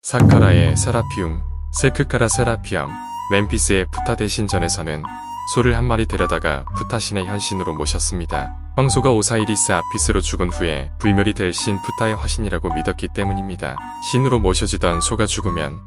사카라의 세라피움, 세크카라 세라피엄, 멤피스의 푸타 신전에서는 소를 한 마리 데려다가 푸타 신의 현신으로 모셨습니다. 황소가 오사이리스 아피스로 죽은 후에 불멸이 될 신 푸타의 화신이라고 믿었기 때문입니다. 신으로 모셔지던 소가 죽으면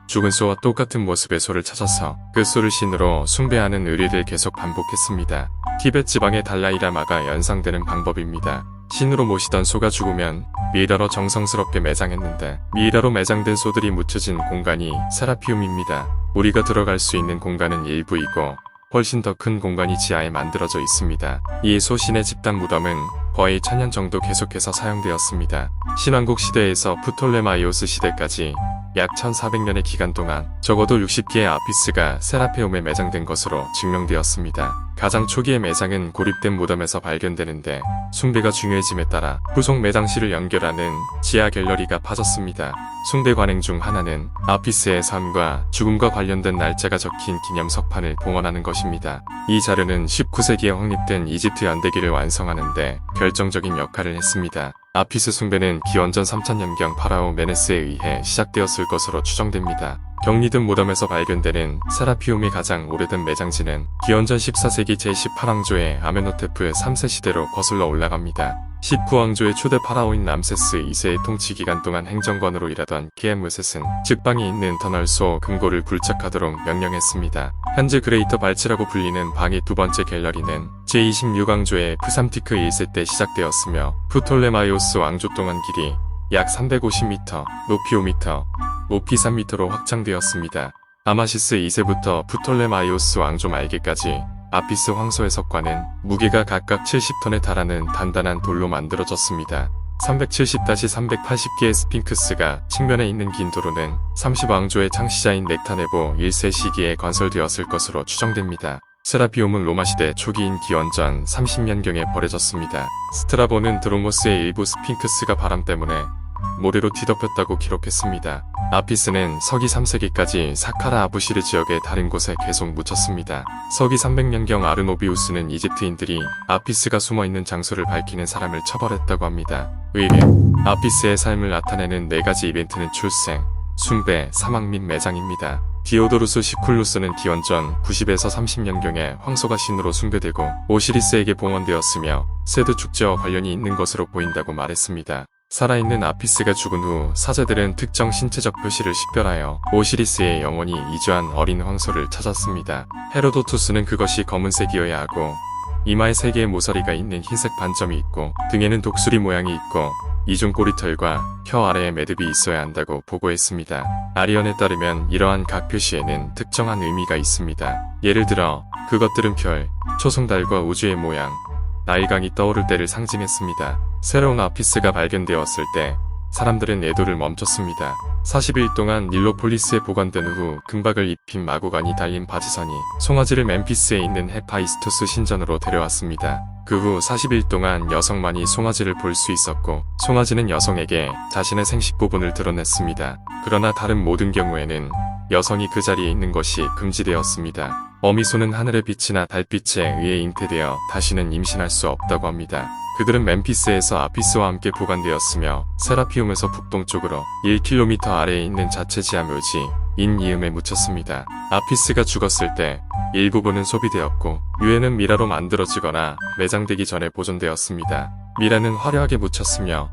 죽은 소와 똑같은 모습의 소를 찾아서 그 소를 신으로 숭배하는 의례를 계속 반복했습니다. 티베트 지방의 달라이라마가 연상되는 방법입니다. 신으로 모시던 소가 죽으면 미이라로 정성스럽게 매장했는데 미이라로 매장된 소들이 묻혀진 공간이 세라피움입니다. 우리가 들어갈 수 있는 공간은 일부이고 훨씬 더 큰 공간이 지하에 만들어져 있습니다. 이 소신의 집단 무덤은 거의 1000년 정도 계속해서 사용되었습니다. 신왕국 시대에서 프톨레마이오스 시대까지 약 1400년의 기간 동안 적어도 60개의 아피스가 세라페움에 매장된 것으로 증명되었습니다. 가장 초기의 매장은 고립된 무덤에서 발견되는데 숭배가 중요해짐에 따라 후속 매장실을 연결하는 지하 갤러리가 파졌습니다. 숭배 관행 중 하나는 아피스의 삶과 죽음과 관련된 날짜가 적힌 기념 석판을 봉헌하는 것입니다. 이 자료는 19세기에 확립된 이집트 연대기를 완성하는 데 결정적인 역할을 했습니다. 아피스 숭배는 기원전 3000년경 파라오 메네스에 의해 시작되었을 것으로 추정됩니다. 격리된 무덤에서 발견되는 세라피움의 가장 오래된 매장지는 기원전 14세기 제18왕조의 아메노테프 3세 시대로 거슬러 올라갑니다. 19왕조의 초대 파라오인 람세스 2세의 통치 기간 동안 행정관으로 일하던 키에무셋은 직방에 있는 더 넓소 금고를 굴착하도록 명령했습니다. 현재 그레이터 발치라고 불리는 방의 두 번째 갤러리는 제26왕조의 프삼티크 1세 때 시작되었으며 프톨레마이오스 왕조 동안 길이 약 350m, 높이 5m, 높이 3m로 확장되었습니다. 아마시스 2세부터 프톨레마이오스 왕조 말기까지 아피스 황소의 석관은 무게가 각각 70톤에 달하는 단단한 돌로 만들어졌습니다. 370-380개의 스핑크스가 측면에 있는 긴 도로는 30왕조의 창시자인 넥타네보 1세 시기에 건설되었을 것으로 추정됩니다. 세라피움은 로마시대 초기인 기원전 30년경에 버려졌습니다. 스트라본은 드로모스의 일부 스핑크스가 바람 때문에 모래로 뒤덮였다고 기록했습니다. 아피스는 서기 3세기까지 사카라 아부시르 지역의 다른 곳에 계속 묻혔습니다. 서기 300년경 아르노비우스는 이집트인들이 아피스가 숨어있는 장소를 밝히는 사람을 처벌했다고 합니다. 의례, 아피스의 삶을 나타내는 4가지 이벤트는 출생, 숭배, 사막 및 매장입니다. 디오도루스 시쿨루스는 기원전 90에서 30년경에 황소가 신으로 숭배되고 오시리스에게 봉헌되었으며 세드 축제와 관련이 있는 것으로 보인다고 말했습니다. 살아있는 아피스가 죽은 후 사제들은 특정 신체적 표시를 식별하여 오시리스의 영혼이 이주한 어린 황소를 찾았습니다. 헤로도투스는 그것이 검은색이어야 하고 이마에 3개의 모서리가 있는 흰색 반점이 있고 등에는 독수리 모양이 있고 이중 꼬리털과 혀 아래에 매듭이 있어야 한다고 보고했습니다. 아리언에 따르면 이러한 각 표시에는 특정한 의미가 있습니다. 예를 들어 그것들은 별, 초승달과 우주의 모양, 나일강이 떠오를 때를 상징했습니다. 새로운 아피스가 발견되었을 때 사람들은 애도를 멈췄습니다. 40일 동안 닐로폴리스에 보관된 후 금박을 입힌 마구간이 달린 바지선이 송아지를 멤피스에 있는 헤파이스토스 신전으로 데려왔습니다. 그 후 40일 동안 여성만이 송아지를 볼 수 있었고 송아지는 여성에게 자신의 생식 부분을 드러냈습니다. 그러나 다른 모든 경우에는 여성이 그 자리에 있는 것이 금지되었습니다. 어미소는 하늘의 빛이나 달빛에 의해 잉태되어 다시는 임신할 수 없다고 합니다. 그들은 멤피스에서 아피스와 함께 보관되었으며 세라피움에서 북동쪽으로 1km 아래에 있는 자체 지하 묘지 인이음에 묻혔습니다. 아피스가 죽었을 때 일부분은 소비되었고 유해는 미라로 만들어지거나 매장되기 전에 보존되었습니다. 미라는 화려하게 묻혔으며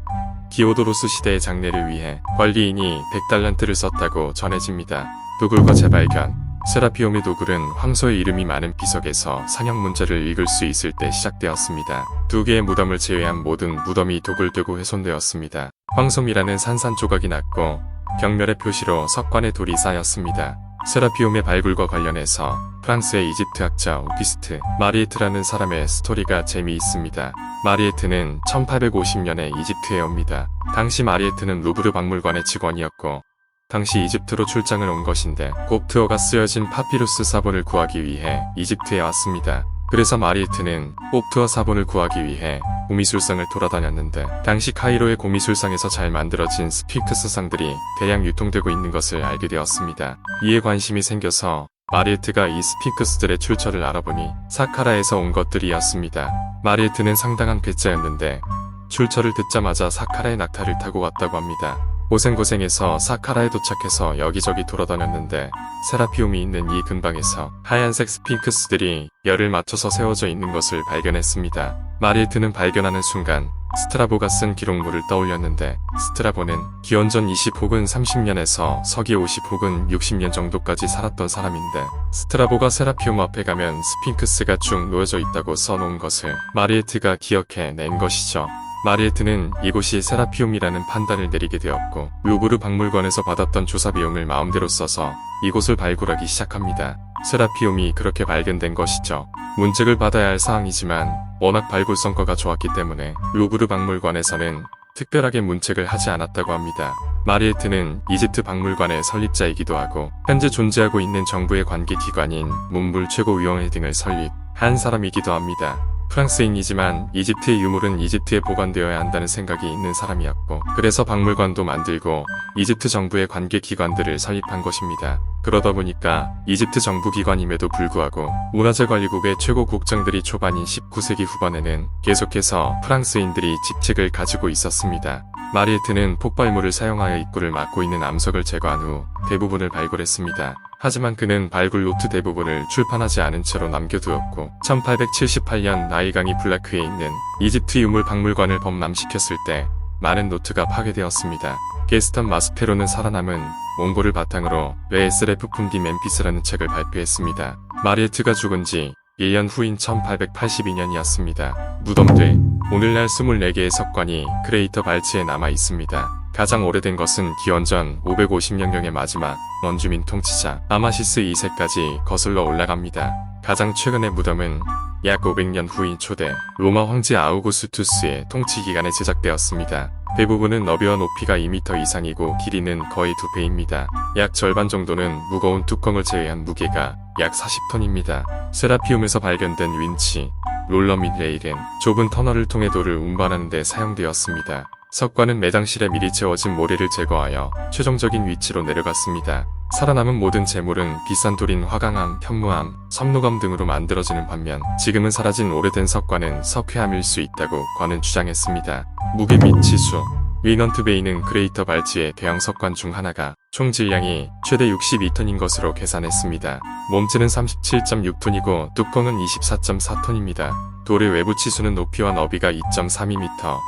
디오도로스 시대의 장례를 위해 관리인이 100달란트를 썼다고 전해집니다. 도굴과 재발견, 세라피움의 도굴은 황소의 이름이 많은 비석에서 상형 문자를 읽을 수 있을 때 시작되었습니다. 2개의 무덤을 제외한 모든 무덤이 도굴되고 훼손되었습니다. 황소미라는 산산조각이 났고 경멸의 표시로 석관에 돌이 쌓였습니다. 세라피움의 발굴과 관련해서 프랑스의 이집트학자 오기스트 마리에트라는 사람의 스토리가 재미있습니다. 마리에트는 1850년에 이집트에 옵니다. 당시 마리에트는 루브르 박물관의 직원이었고 당시 이집트로 출장을 온 것인데 곱트어가 쓰여진 파피루스 사본을 구하기 위해 이집트에 왔습니다. 그래서 마리에트는 곱트어 사본을 구하기 위해 고미술상을 돌아다녔는데 당시 카이로의 고미술상에서 잘 만들어진 스핑크스상들이 대량 유통되고 있는 것을 알게 되었습니다. 이에 관심이 생겨서 마리에트가 이 스핑크스들의 출처를 알아보니 사카라에서 온 것들이었습니다. 마리에트는 상당한 괴짜였는데 출처를 듣자마자 사카라의 낙타를 타고 왔다고 합니다. 고생고생해서 사카라에 도착해서 여기저기 돌아다녔는데 세라피움이 있는 이 근방에서 하얀색 스핑크스들이 열을 맞춰서 세워져 있는 것을 발견했습니다. 마리에트는 발견하는 순간 스트라보가 쓴 기록물을 떠올렸는데 스트라보는 기원전 20 혹은 30년에서 서기 50 혹은 60년 정도까지 살았던 사람인데 스트라보가 세라피움 앞에 가면 스핑크스가 쭉 놓여져 있다고 써놓은 것을 마리에트가 기억해 낸 것이죠. 마리에트는 이곳이 세라피움이라는 판단을 내리게 되었고 루브르 박물관에서 받았던 조사 비용을 마음대로 써서 이곳을 발굴하기 시작합니다. 세라피움이 그렇게 발견된 것이죠. 문책을 받아야 할 사항이지만 워낙 발굴 성과가 좋았기 때문에 루브르 박물관에서는 특별하게 문책을 하지 않았다고 합니다. 마리에트는 이집트 박물관의 설립자이기도 하고 현재 존재하고 있는 정부의 관계기관인 문물 최고위원회 등을 설립한 사람이기도 합니다. 프랑스인이지만 이집트의 유물은 이집트에 보관되어야 한다는 생각이 있는 사람이었고 그래서 박물관도 만들고 이집트 정부의 관계기관들을 설립한 것입니다. 그러다 보니까 이집트 정부 기관임에도 불구하고 문화재관리국의 최고 국장들이 초반인 19세기 후반에는 계속해서 프랑스인들이 직책을 가지고 있었습니다. 마리에트는 폭발물을 사용하여 입구를 막고 있는 암석을 제거한 후 대부분을 발굴했습니다. 하지만 그는 발굴 노트 대부분을 출판하지 않은 채로 남겨두었고 1878년 나일강이 블라크에 있는 이집트 유물 박물관을 범람시켰을 때 많은 노트가 파괴되었습니다. 게스턴 마스페로는 살아남은 몽골을 바탕으로 레에스레프 푼디 멤피스라는 책을 발표했습니다. 마리에트가 죽은 지 1년 후인 1882년이었습니다. 무덤 뒤 오늘날 24개의 석관이 크레이터 발치에 남아 있습니다. 가장 오래된 것은 기원전 550년경의 마지막 원주민 통치자 아마시스 2세까지 거슬러 올라갑니다. 가장 최근의 무덤은 약 500년 후인 초대 로마 황제 아우구스투스의 통치 기간에 제작되었습니다. 대부분은 너비와 높이가 2m 이상이고 길이는 거의 2배입니다. 약 절반 정도는 무거운 뚜껑을 제외한 무게가 약 40톤입니다. 세라피움에서 발견된 윈치, 롤러 및 레일은 좁은 터널을 통해 돌을 운반하는 데 사용되었습니다. 석관은 매장실에 미리 채워진 모래를 제거하여 최종적인 위치로 내려갔습니다. 살아남은 모든 재물은 비싼 돌인 화강암, 현무암, 섬노감 등으로 만들어지는 반면 지금은 사라진 오래된 석관은 석회암일 수 있다고 관은 주장했습니다. 무게 및 지수 위넌트 베이는 그레이터 발치의 대형 석관 중 하나가 총 질량이 최대 62톤인 것으로 계산했습니다. 몸체는 37.6톤이고 뚜껑은 24.4톤입니다. 돌의 외부 치수는 높이와 너비가 2.32m,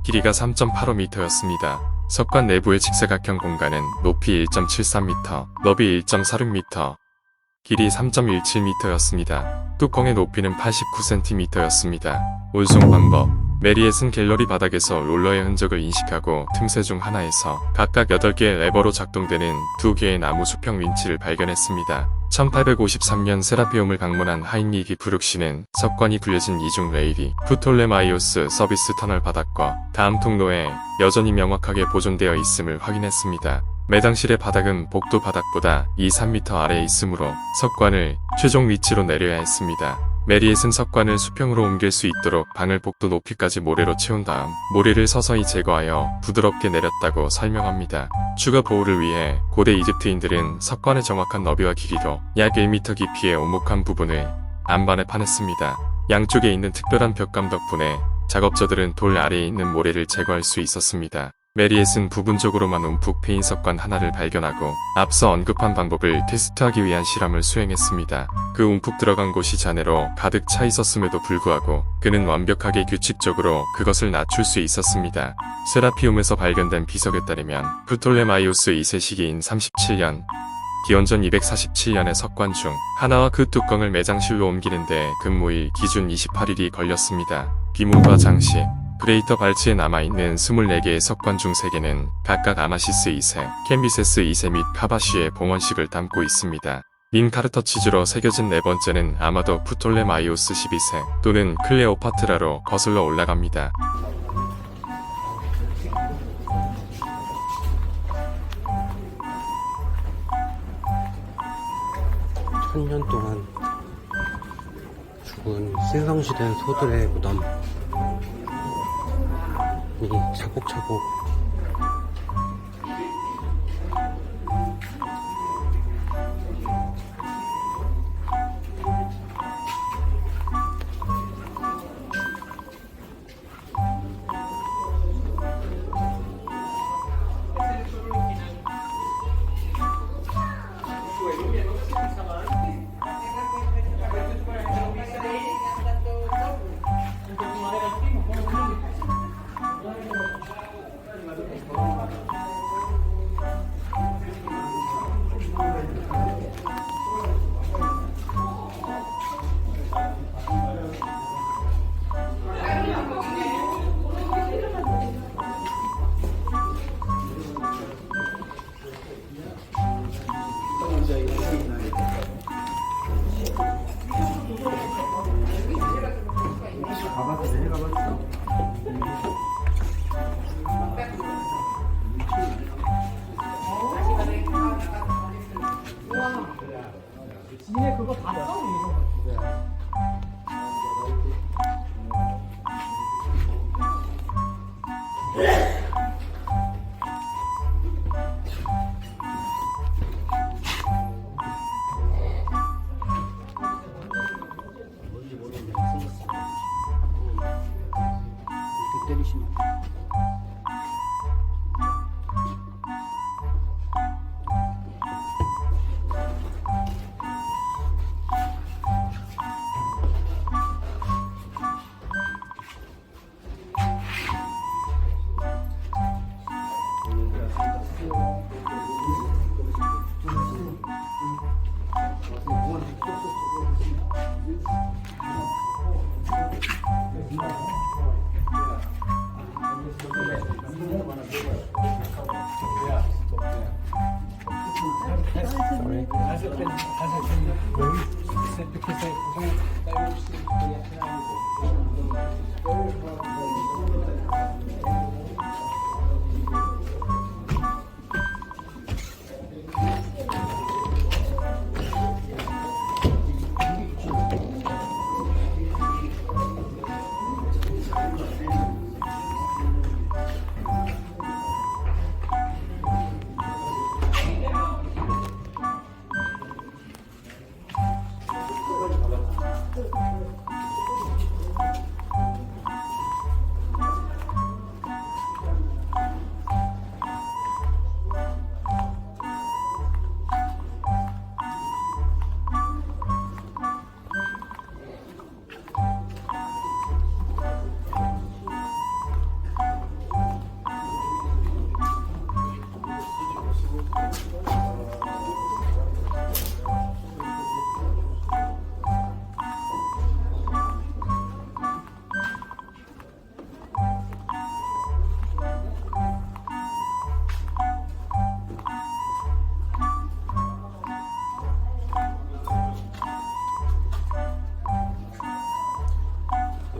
길이가 3.85m였습니다. 석관 내부의 직사각형 공간은 높이 1.73m, 너비 1.46m, 길이 3.17m였습니다. 뚜껑의 높이는 89cm였습니다. 운송 방법 메리엣은 갤러리 바닥에서 롤러의 흔적을 인식하고 틈새 중 하나에서 각각 8개의 레버로 작동되는 2개의 나무 수평 윈치를 발견했습니다. 1853년 세라피움을 방문한 하인리히 브룩시는 석관이 굴려진 이중 레일이 프톨레마이오스 서비스 터널 바닥과 다음 통로에 여전히 명확하게 보존되어 있음을 확인했습니다. 매장실의 바닥은 복도 바닥보다 2-3m 아래에 있으므로 석관을 최종 위치로 내려야 했습니다. 메리엣은 석관을 수평으로 옮길 수 있도록 방을 복도 높이까지 모래로 채운 다음 모래를 서서히 제거하여 부드럽게 내렸다고 설명합니다. 추가 보호를 위해 고대 이집트인들은 석관의 정확한 너비와 길이로 약 1m 깊이의 오목한 부분을 안반에 파냈습니다. 양쪽에 있는 특별한 벽감 덕분에 작업자들은 돌 아래에 있는 모래를 제거할 수 있었습니다. 메리엣은 부분적으로만 움푹 패인 석관 하나를 발견하고 앞서 언급한 방법을 테스트하기 위한 실험을 수행했습니다. 그 움푹 들어간 곳이 잔해로 가득 차 있었음에도 불구하고 그는 완벽하게 규칙적으로 그것을 낮출 수 있었습니다. 세라피움에서 발견된 비석에 따르면 프톨레마이오스 2세 시기인 37년 기원전 247년의 석관 중 하나와 그 뚜껑을 매장실로 옮기는데 근무일 기준 28일이 걸렸습니다. 비문과 장식 그레이터 발치에 남아있는 24개의 석관 중 3개는 각각 아마시스 2세, 캠비세스 2세 및 카바시의 봉헌식을 담고 있습니다. 민 카르터치즈로 새겨진 네 번째는 아마도 프톨레마이오스 12세 또는 클레오파트라로 거슬러 올라갑니다. 천년 동안 죽은 신성시대 소들의 무덤 이 차곡차곡 니네 그거 봤어? 이거. 이렇게 때리시면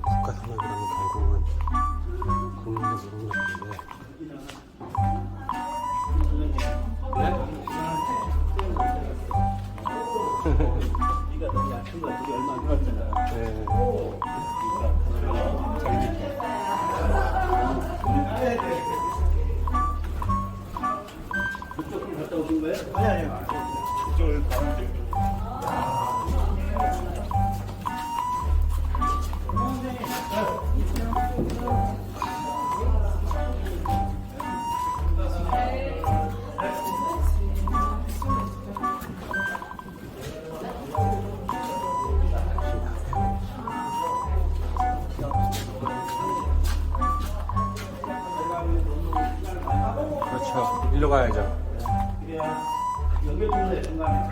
국가 산업이라면 결국은 국민의 노동력인데 네가 너무 약한 거야. 둘이 얼마 안 들었잖아. 네. 그쪽으로 갔다 오신 거예요? 아니. 이쪽을 가면 그렇죠. 일로 가야죠. 그래야 연결되는 중간에.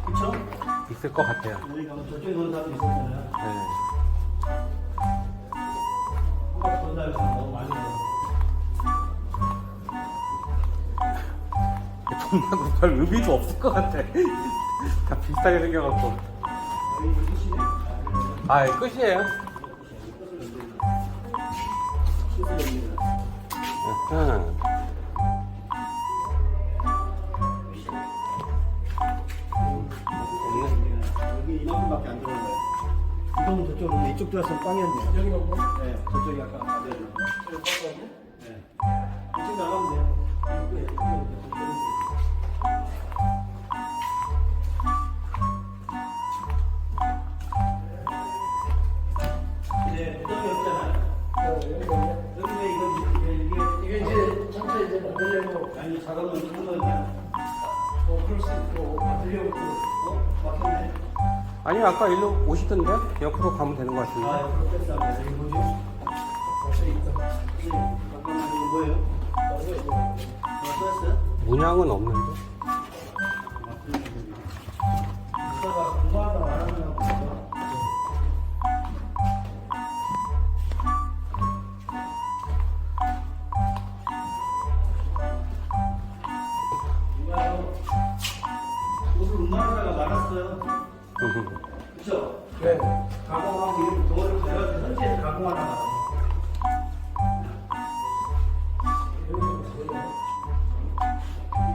그쵸? 있을 것 같아요. 우리 가면 저쪽에 노는 사람도 있었잖아요. 네. 한박 건달 너무 많이 나와. 돈나고 별 의미도 없을 것 같아. 다 비슷하게 생겨갖고. 아, 이거 끝이에요. 아하. 여기 이만큼밖에 안 들어온 거예요. 이동은 저쪽으로 이쪽 들어왔으면 빵이었네요. 여기가 뭐? 네, 저쪽이 아까 안 되죠. 네. 이쪽 나가면 돼요. 이제 무덤이 없잖아요. 여기 왜 이게 이게 이제 전체 이제 만들려고 아니 작업은 있는 거냐? 그럴 수 있고 만들려고 막혔네. 아니, 아까 일로 오시던데? 옆으로 가면 되는 것 같은데. 아, 옆으로 뺐어. 여기 뭐지? 어디 있다. 잠깐만 이거 뭐예요? 뺐어요? 문양은 없는데. 이따가 공부한다 말하면 옷을 운반하다가 말았어요. 그쵸? 네. 가공하고 이렇게 도어를 가져가서 현지에서 가공하나 봐.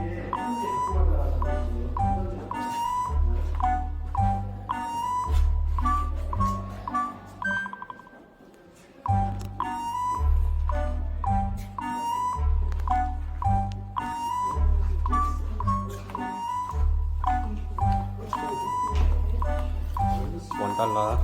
이게 현재 달라.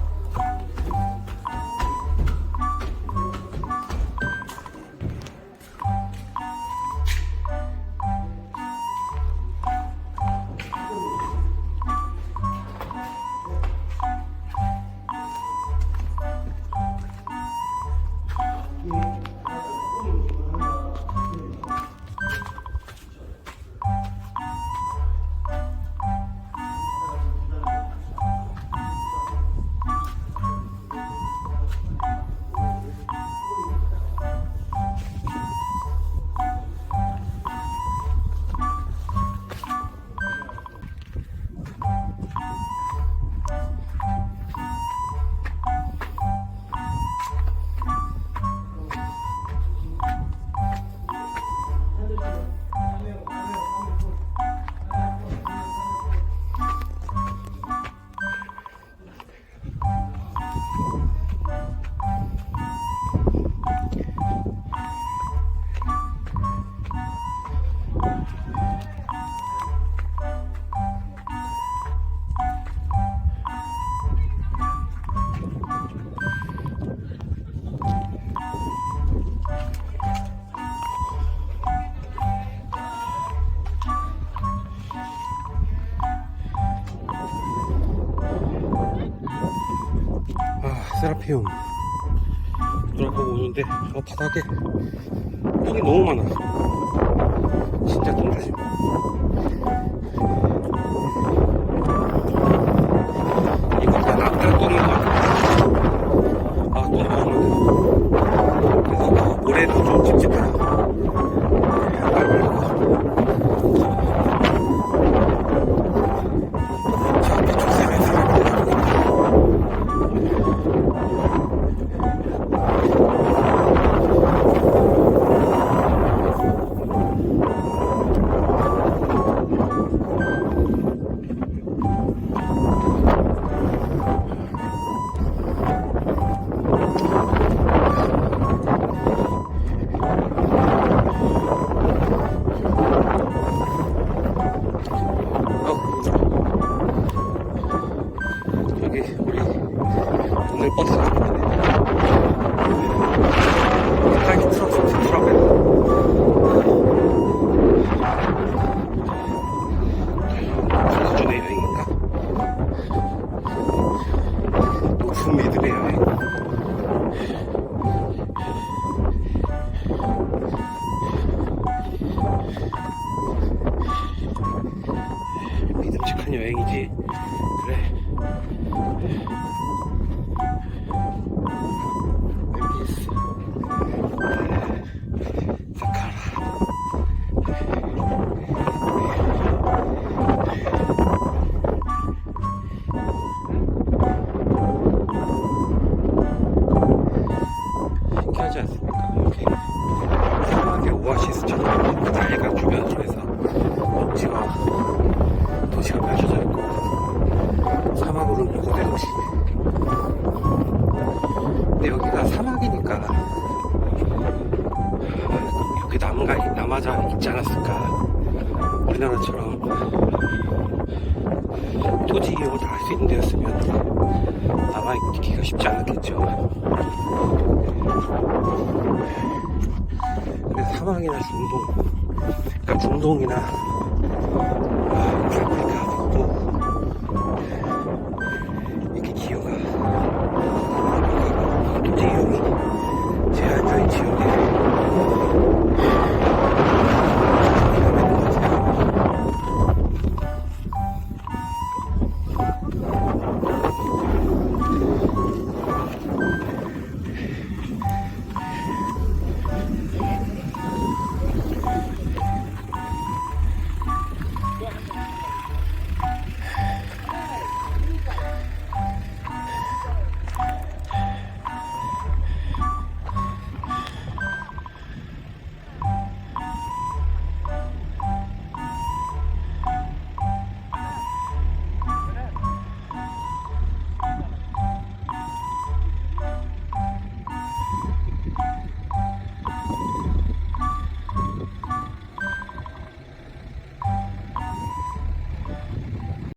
세라피움 돌아보고 오는데 바닥에 똥이 너무 많아. 진짜 똥조심. 이거 다 낙타 똥인 것 같아. 아, 똥 너무 많아. 그래서 모래도 좀 찝찝하다. 저 앞에 족쇄에 사람이 여기 우리 오늘 버스 갑자기 트럭이야. 수준의 여행인가? 높은 믿음의 여행. 믿음직한 여행이지. 그래. 알겠어. 사카라. 신기하지 않습니까? 이렇게 사막의 오아시스처럼 다리가 주변으로 해서 녹지와 도시가 펼쳐져 있고 사막으로 유구된 도시. 근데 여기가 사막이니까 여기 남아자 있지 않았을까. 우리나라처럼 토지 이용을 다 할 수 있는 데였으면 남아있기가 쉽지 않았겠죠. 근데 사막이나 중동, 그러니까 중동이나 아프리카 북부 이렇게 기후가 완벽하고 토지 이용이 제한적인 지역에